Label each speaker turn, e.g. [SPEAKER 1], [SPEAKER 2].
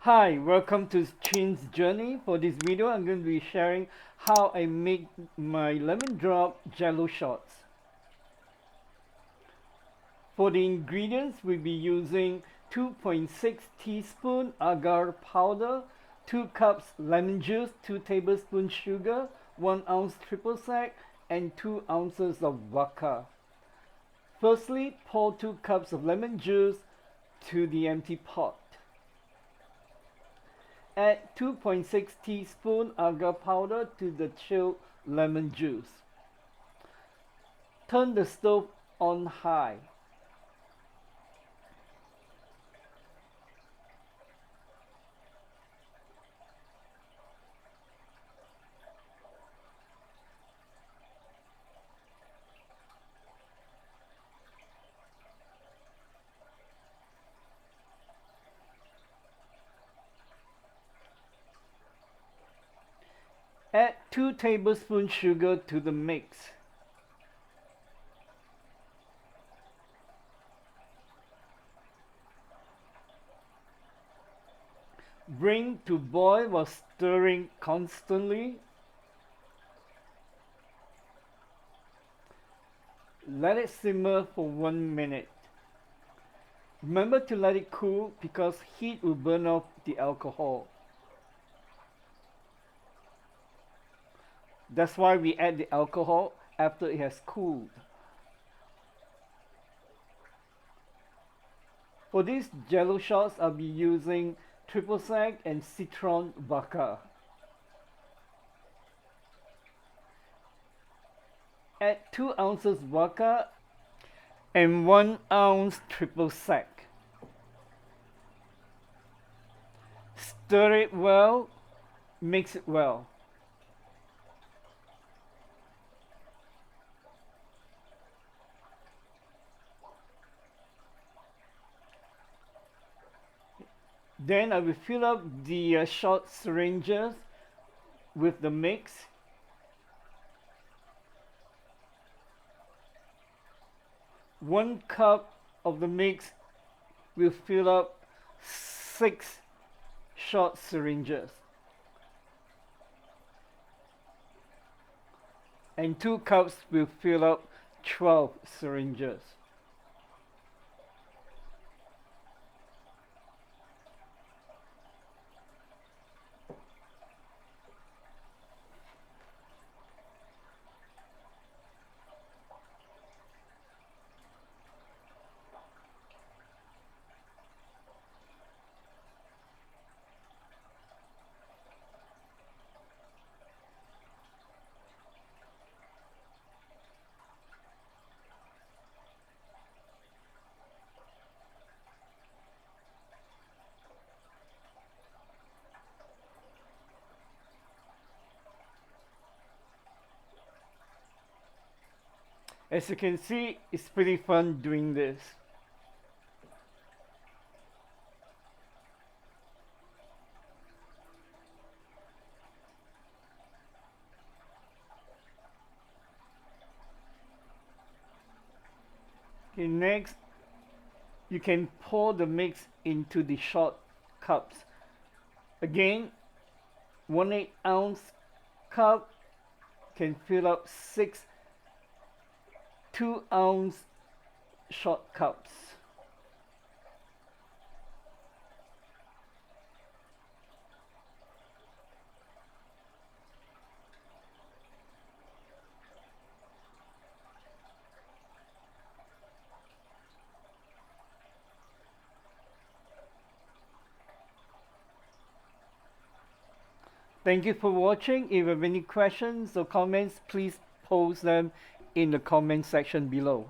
[SPEAKER 1] Hi, welcome to Chin's Journey. For this video, I'm going to be sharing how I make my lemon drop jello shots. For the ingredients, we'll be using 2.6 teaspoon agar powder, 2 cups lemon juice, 2 tablespoons sugar, 1 ounce triple sec, and 2 ounces of vodka. Firstly, pour 2 cups of lemon juice to the empty pot. Add 2.6 teaspoon agar powder to the chilled lemon juice. Turn the stove on high. Add 2 tablespoons sugar to the mix. Bring to boil while stirring constantly. Let it simmer for 1 minute. Remember to let it cool because heat will burn off the alcohol. That's why we add the alcohol after it has cooled. For these jello shots, I'll be using triple sec and citron vodka. Add 2 ounces vodka and 1 ounce triple sec. Stir it well, mix it well. Then I will fill up the shot syringes with the mix. One cup of the mix will fill up 6 shot syringes. And 2 cups will fill up 12 syringes. As you can see, it's pretty fun doing this. Okay, next, you can pour the mix into the shot cups. Again, 1/8 ounce cup can fill up 6 2-ounce shot cups. Thank you for watching. If you have any questions or comments, please post them in the comment section below.